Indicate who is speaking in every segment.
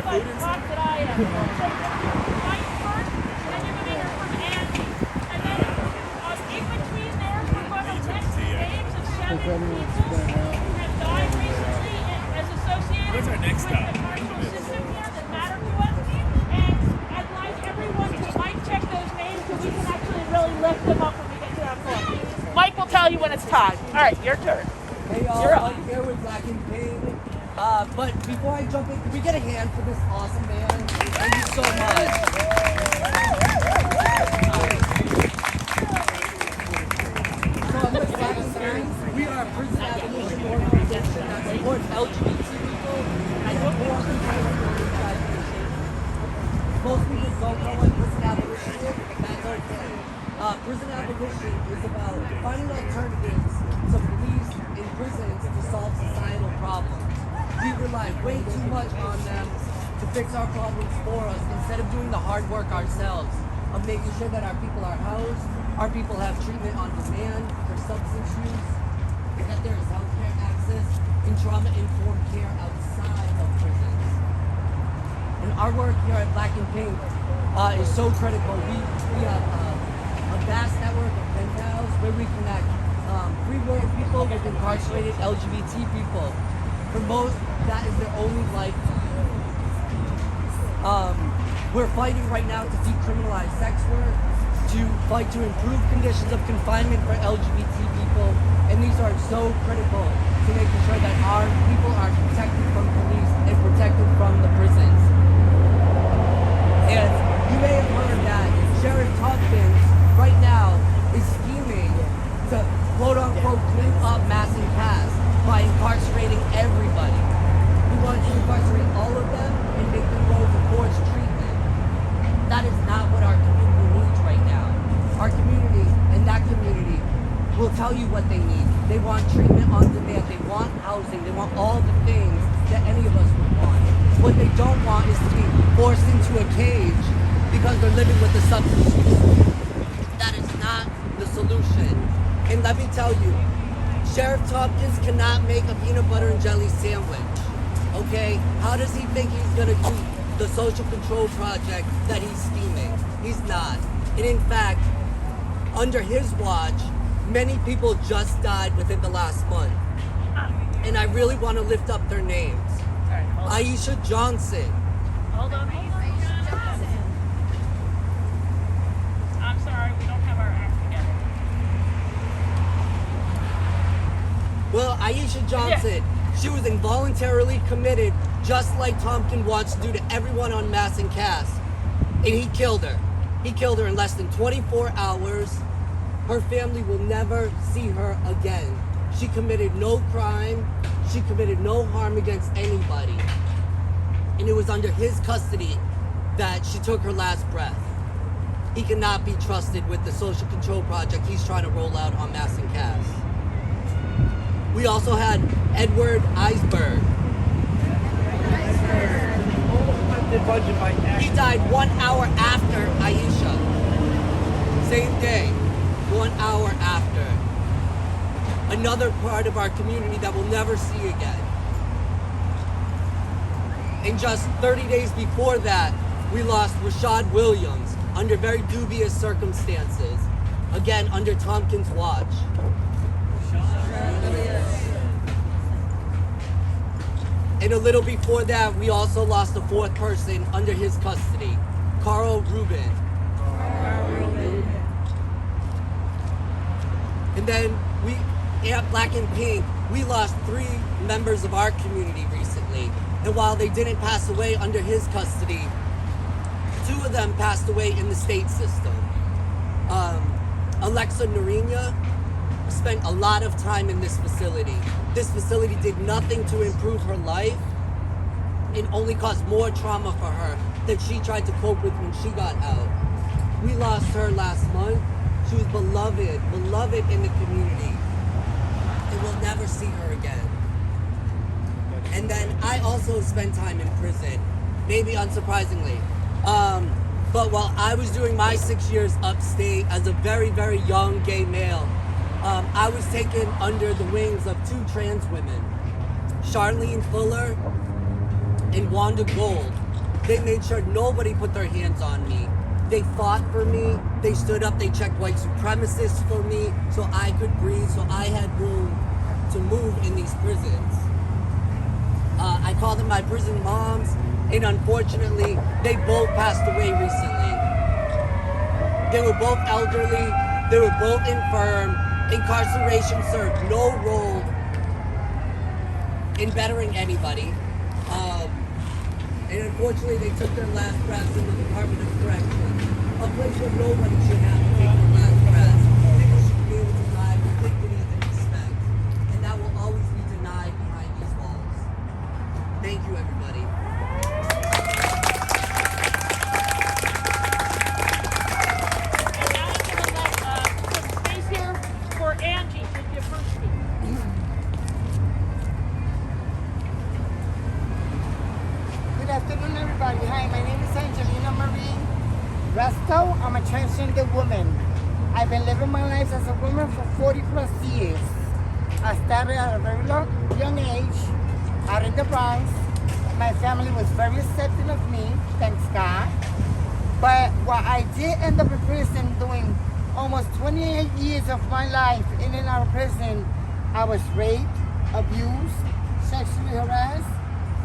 Speaker 1: of food inside?
Speaker 2: that I am. So right first, then you're going to hear from Andy. And then in between there, we're going to list the names of 7 people who have died recently as associated
Speaker 1: What's our next
Speaker 2: with
Speaker 1: stop?
Speaker 2: the carceral system here that matter to us. And I'd like everyone to mic check those names so we can actually really lift them up when we get to that point. Mike will tell you when it's time. All right, your turn.
Speaker 3: Hey y'all,
Speaker 2: You're up.
Speaker 3: I'm here with Black and Pink. But before I jump in, can we get a hand for this awesome band? Thank you so much. So I'm with Black and Pink. We are a prison abolition organization that supports LGBT people and supports the organization. Most people don't know what prison abolition is, but that's okay. Prison abolition is about finding alternatives to police in prisons to solve societal problems. We rely way too much on them to fix our problems for us instead of doing the hard work ourselves of making sure that our people are housed, our people have treatment on demand for substance use, that there is healthcare access and trauma-informed care outside of prisons. And our work here at Black and Pink is so critical. We have a vast network of pen pals where we connect free world people with incarcerated LGBT people. For most, that is their only lifeline. We're fighting right now to decriminalize sex work, to fight to improve conditions of confinement for LGBT people, and these are so critical to making sure that our people are protected from police and protected from the prisons. And you may have heard that Sheriff Tompkins right now is scheming to quote-unquote clean up mass and pass by incarcerating everybody. We want to incarcerate all of them and make them go to forced treatment. That is not what our community needs right now. Our community and that community will tell you what they need. They want treatment on demand. They want housing. They want all the things that any of us would want. What they don't want is to be forced into a cage because they're living with a substance use. That is not the solution. And let me tell you, Sheriff Tompkins cannot make a peanut butter and jelly sandwich, okay? How does he think he's gonna do the social control project that he's scheming? He's not. And in fact, under his watch, many people just died within the last month. And I really wanna lift up their names. Aisha Johnson.
Speaker 2: Hold on. I'm sorry, we don't have our act together.
Speaker 3: Well, Aisha Johnson, she was involuntarily committed, just like Tompkins wants to do to everyone on Mass and Cass. And he killed her. He killed her in less than 24 hours. Her family will never see her again. She committed no crime. She committed no harm against anybody. And it was under his custody that she took her last breath. He cannot be trusted with the social control project he's trying to roll out on Mass and Cass. We also had Edward Eisberg. He died 1 hour after Aisha. Same day, 1 hour after. Another part of our community that we'll never see again. And just 30 days before that, we lost Rashad Williams under very dubious circumstances. Again, under Tompkins' watch. And a little before that, we also lost a 4th person under his custody, Carl Rubin. And then we, at Black and Pink, we lost 3 members of our community recently. And while they didn't pass away under his custody, 2 of them passed away in the state system. Alexa Narinya spent a lot of time in this facility. This facility did nothing to improve her life and only caused more trauma for her that she tried to cope with when she got out. We lost her last month. She was beloved in the community. And we'll never see her again. And then I also spent time in prison, maybe unsurprisingly. But while I was doing my 6 years upstate as a very, very young gay male, I was taken under the wings of 2 trans women, Charlene Fuller and Wanda Gold. They made sure nobody put their hands on me. They fought for me. They stood up. They checked white supremacists for me so I could breathe, so I had room to move in these prisons. I call them my prison moms, and unfortunately, they both passed away recently. They were both elderly. They were both infirm. Incarceration served no role in bettering anybody. And unfortunately, they took their last breaths in the Department of Corrections, a place where nobody should have to take their last breaths. People should be able to die with dignity and respect. And that will always be denied behind these walls. Thank you, everybody.
Speaker 2: And now I'm going to let some space here for Angie to give her speech.
Speaker 1: Good afternoon, everybody. Hi, my name is Angelina Marie Resto. I'm a transgender woman. I've been living my life as a woman for 40 plus years. I started at a very young age out in the Bronx. My family was very accepting of me, thanks God. But while I did end up in prison doing almost 28 years of my life in and out of prison, I was raped, abused, sexually harassed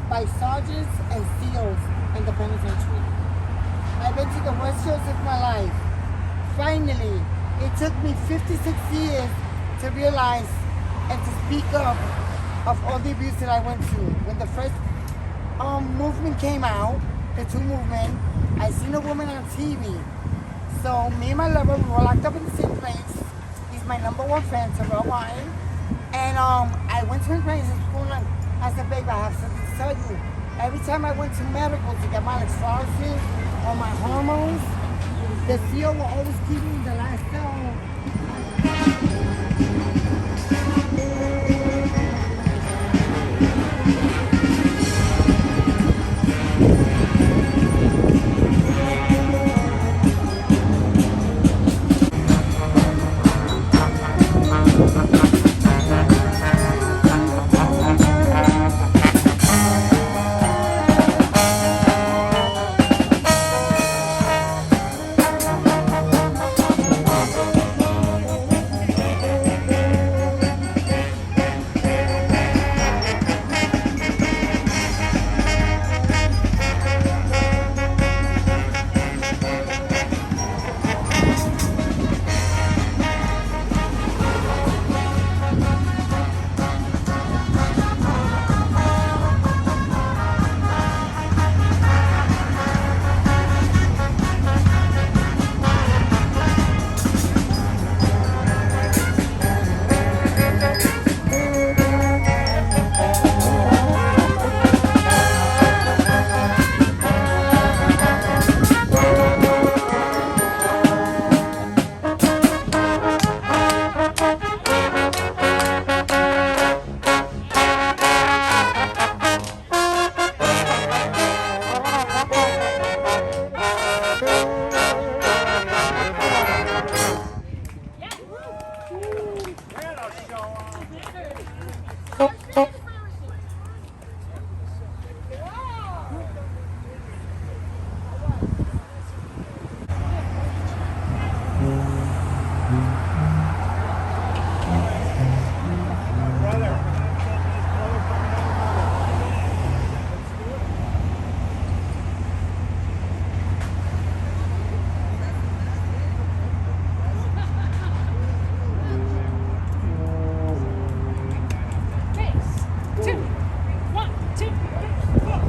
Speaker 1: by sergeants and SEALs in the penitentiary. I've been to the worst shows of my life. Finally, it took me 56 years to realize and to speak up of all the abuse that I went through. When the first movement came out, the two movement, I seen a woman on TV. So me and my lover, we were locked up in the same place. He's my #1 fan, Terrell Wine. And I went to his place in school and I said, babe, I have something to tell you. Every time I went to medical to get my electrolysis or my hormones, the CEO will always keep me in the last cell.
Speaker 2: One, two, three, four.